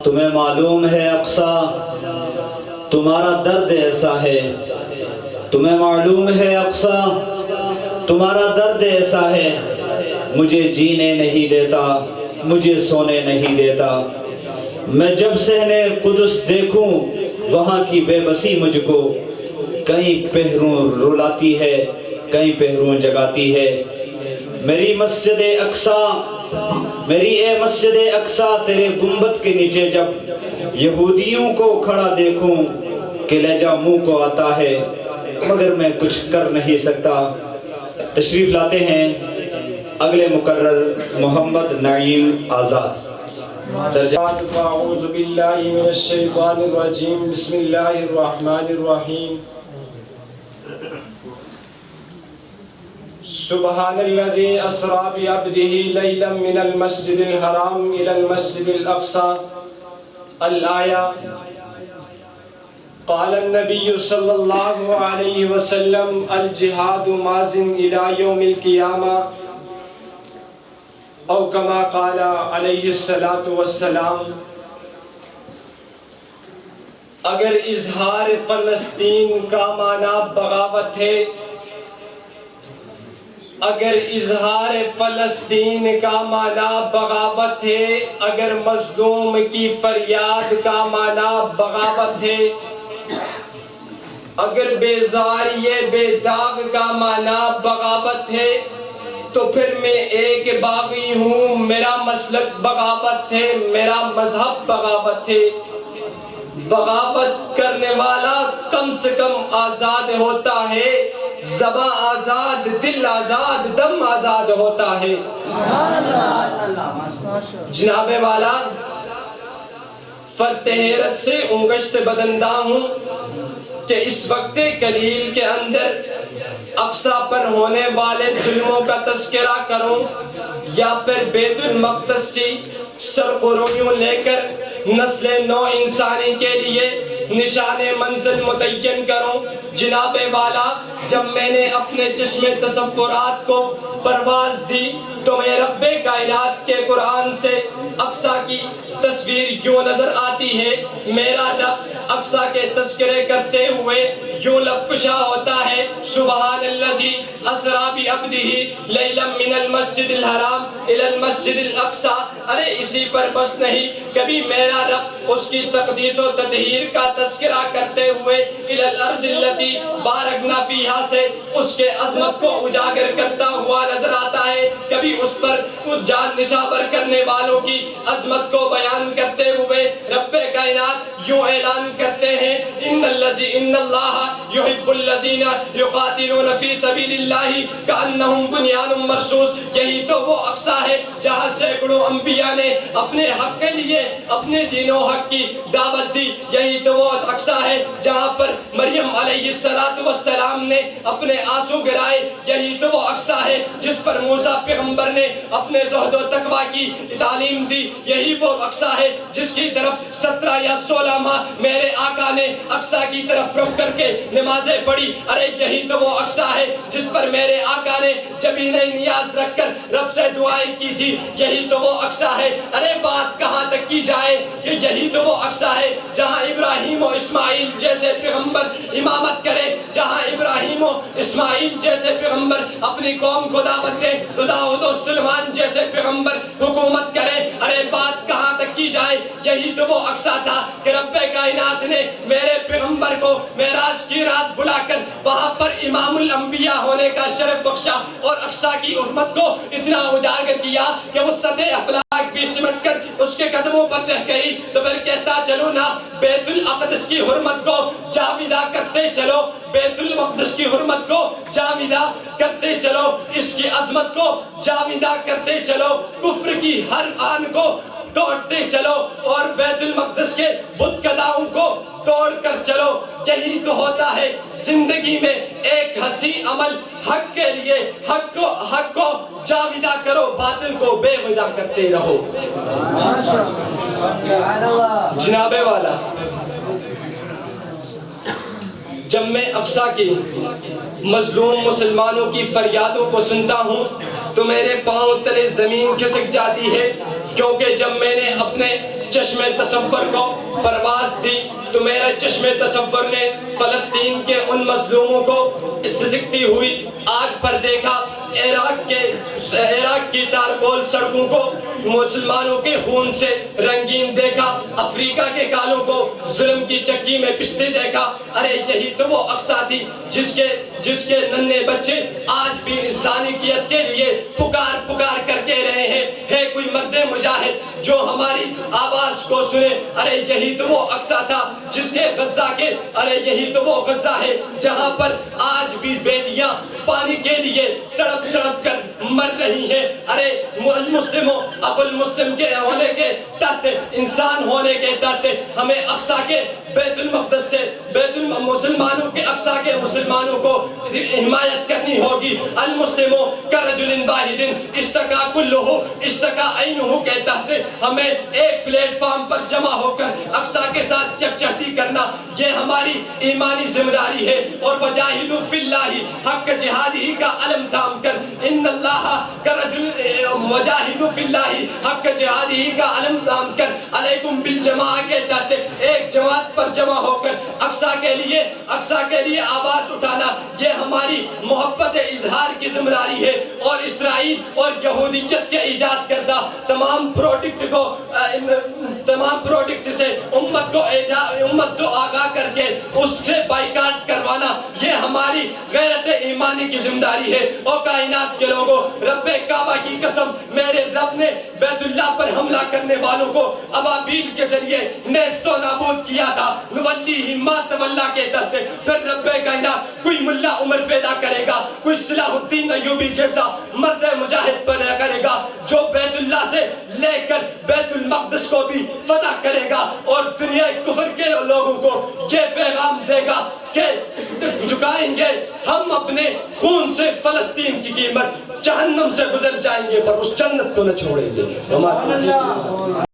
تمہیں معلوم ہے اقصیٰ تمہارا درد ایسا ہے، تمہیں معلوم ہے اقصیٰ تمہارا درد ایسا ہے، مجھے جینے نہیں دیتا، مجھے سونے نہیں دیتا۔ میں جب صحن قدس دیکھوں وہاں کی بے بسی مجھ کو کہیں پہروں رلاتی ہے، کہیں پہروں جگاتی ہے۔ میری مسجد اقصیٰ، میری اے مسجد اقصیٰ، تیرے گنبد کے نیچے جب یہودیوں کو کھڑا دیکھوں کہ لہجہ منہ کو آتا ہے مگر میں کچھ کر نہیں سکتا۔ تشریف لاتے ہیں اگلے مقرر محمد نعیم آزاد۔ اعوذ باللہ من الشیطان الرجیم، بسم اللہ الرحمن الرحیم۔ سبحان الذی اسری بعبدہ لیلا من المسجد الحرام الی المسجد الاقصی۔ الآیہ۔ قال النبی صلی اللہ علیہ وسلم الجہاد ماض الی یوم القیامہ، او کما قال علیہ السلام۔ اگر اظہار فلسطین کا معنی بغاوت ہے، اگر اظہار فلسطین کا معنی بغاوت ہے، اگر مظلوم کی فریاد کا معنی بغاوت ہے، اگر بیزاری بے داغ کا معنی بغاوت ہے، تو پھر میں ایک باغی ہوں، میرا مسلک بغاوت ہے، میرا مذہب بغاوت ہے۔ بغاوت کرنے والا کم سے کم آزاد ہوتا ہے، زباں آزاد، دل آزاد، دم آزاد ہوتا ہے۔ جناب والا، فرط حیرت سے انگشت بدندہ ہوں کہ اس وقت قلیل کے اندر اقصیٰ پر ہونے والے ظلموں کا تذکرہ کروں یا پھر بیت المقدس سے سرخرویوں لے کر نسل نو انسانی کے لیے نشان منزل متعین کروں۔ جناب والا، جب میں نے اپنے چشم تصورات کو پرواز دی تو میں رب کائنات کے قرآن سے اقصیٰ کی تصویر یوں نظر آتی ہے۔ میرا رب اقصیٰ کے تذکرے کرتے ہوئے یوں لب کشا ہوتا ہے، سبحان الذی اسری بعبدہ لیلا من المسجد الحرام الی المسجد الاقصی۔ ارے اسی پر بس نہیں، کبھی میرا رب اس کی تقدیس و تطہیر کا تذکرہ کرتے ہوئے الی الارض التی بارکنا فیہا سے اس کے عظمت کو اجاگر کرتا ہوا نظر آتا ہے۔ کبھی اس پر اس جان نشاور کرنے والوں کی عظمت کو بیان کرتے ہوئے رب کائنات یوں اعلان کرتے ہیں، ان اللہ یحب الذین یقاتلون فی سبیل اللہ کأنہم بنیان مرصوص۔ یہی تو وہ اقصیٰ ہے جہاں سینکڑوں انبیاء نے اپنے حق کے لیے اپنے دین و حق کی دعوت دی۔ یہی تو وہ اقصیٰ ہے جہاں پر مریم علیہ السلام نے اپنے آنسو گرائے۔ یہی تو وہ اقصیٰ ہے جس پر موسیٰ پیغمبر نے اپنے زہد و تقوی کی تعلیم دی۔ یہی وہ اقصیٰ ہے جس کی طرف 17 یا 16 ماہ میرے آقا نے اقصیٰ کی طرف رخ کر کے نمازیں پڑھی۔ ارے یہی تو وہ اقصیٰ ہے جس پر میرے آقا نے جبینہ نیاز رکھ کر رب سے دعائیں کی تھی۔ یہی تو وہ اقصیٰ ہے، ارے بات کہاں تک کی جائے کہ یہی تو وہ اقصیٰ ہے جہاں ابراہیم و اسماعیل جیسے پیغمبر امامت کرے، جہاں ابراہیم و اسماعیل جیسے پیغمبر اپنی قوم کو دعوت دے، تو داؤد و سلیمان جیسے پیغمبر حکومت کرے۔ ارے بات کہاں تک کی جائے، یہی تو وہ اقصیٰ تھا کہ رب کائنات نے میرے پیغمبر کو معراج کی رات بلا کر وہاں پر امام الانبیاء ہونے کا شرف بخشا اور اقصیٰ کی حرمت کو اتنا اجاگر کیا کہ وہ سطح افلاک بھی سمٹ کر اس کے قدموں پر رہ گئی۔ تو پھر کہتا چلو نا، بیت المقدس کی حرمت کو جاویدہ کرتے چلو، بیت المقدس کی حرمت کو جاویدہ کرتے چلو، اس کی عظمت کو جاویدہ کرتے چلو، کفر کی ہر آن کو توڑتے چلو اور بیت المقدس کے بت قداؤں کو توڑ کر چلو۔ یہی تو ہوتا ہے زندگی میں ایک حسین عمل، حق کے لیے حق کو جاویدہ کرو، باطل کو بے وجہ کرتے رہو۔ جناب والا، جب میں اقصیٰ کی مظلوم مسلمانوں کی فریادوں کو سنتا ہوں تو میرے پاؤں تلے زمین کھسک جاتی ہے، کیونکہ جب میں نے اپنے چشم تصور کو پرواز دی تو میرے چشم تصور نے فلسطین کے ان مظلوموں کو سسکتی ہوئی آگ پر دیکھا، عراق کی تارکول سڑکوں کو مسلمانوں کے خون سے رنگین دیکھا، افریقہ کے گالوں کو ظلم کی چکی میں پستے دیکھا۔ ارے یہی تو وہ اقصیٰ تھی جس کے ننھے بچے آج بھی انسانیت کے لیے پکار کر کے رہے ہیں، ہے کوئی مرد مجاہد جو ہماری آواز کو سنے۔ ارے یہی تو وہ اقصیٰ تھا جس کے غزہ کے، ارے یہی تو وہ غزہ ہے جہاں پر آج بھی بیٹیاں پانی کے لیے تڑپ کر مر رہی ہیں۔ ارے مسلموں، ابو المسلم کے ہونے کے تحت، انسان ہونے کے تحت ہمیں اقصیٰ کے بیت المقدس سے مسلمانوں کے اقصیٰ کے مسلمانوں کو حمایت کرنی ہوگی۔ المسلموں کرجل واحد اشتکا کلہ اشتکا عینہ کے تحت ہمیں ایک پلیٹ فارم پر جمع ہو کر اقصیٰ کے ساتھ یکجہتی کرنا، یہ ہماری ایمانی ذمہ داری ہے۔ اور وجاہدوا فی اللہ حق جہادہ کا علم تھام کر، ان اللہ کرجل وجاہدوا فی اللہ حق جہادہ کا علم تھام کر علیکم بالجماع کے تحت ایک جماعت پر جمع ہو کر اقصیٰ کے لیے آواز اٹھانا، یہ ہماری محبت اظہار کی ذمہ داری ہے۔ اور اسرائیل اور یہودیت کے ایجاد کردہ تمام پروڈکٹ سے امت کو آگاہ کر کے اس سے بائیکاٹ کروانا، یہ ہماری غیرت ایمانی کی ذمہ داری ہے۔ اور کائنات کے لوگوں، رب کعبہ کی قسم، میرے رب نے بیت اللہ پر حملہ کرنے والوں کو ابابیل کے ذریعے نیست و نابود کیا تھا، نولیہ ما تولی کے تحت۔ پھر رب کائنات کوئی ملا عمر پیدا کرے گا، کوئی صلاح الدین ایوبی جیسا مرد مجاہد پیدا کرے گا جو بیت اللہ سے لے کر بیت المقدس کو بھی فتح کرے گا اور دنیا کفر کے لوگوں کو یہ پیغام دے گا کہ چکائیں گے ہم اپنے خون سے فلسطین کی قیمت، جہنم سے گزر جائیں گے پر اس جنت کو نہ چھوڑیں گے۔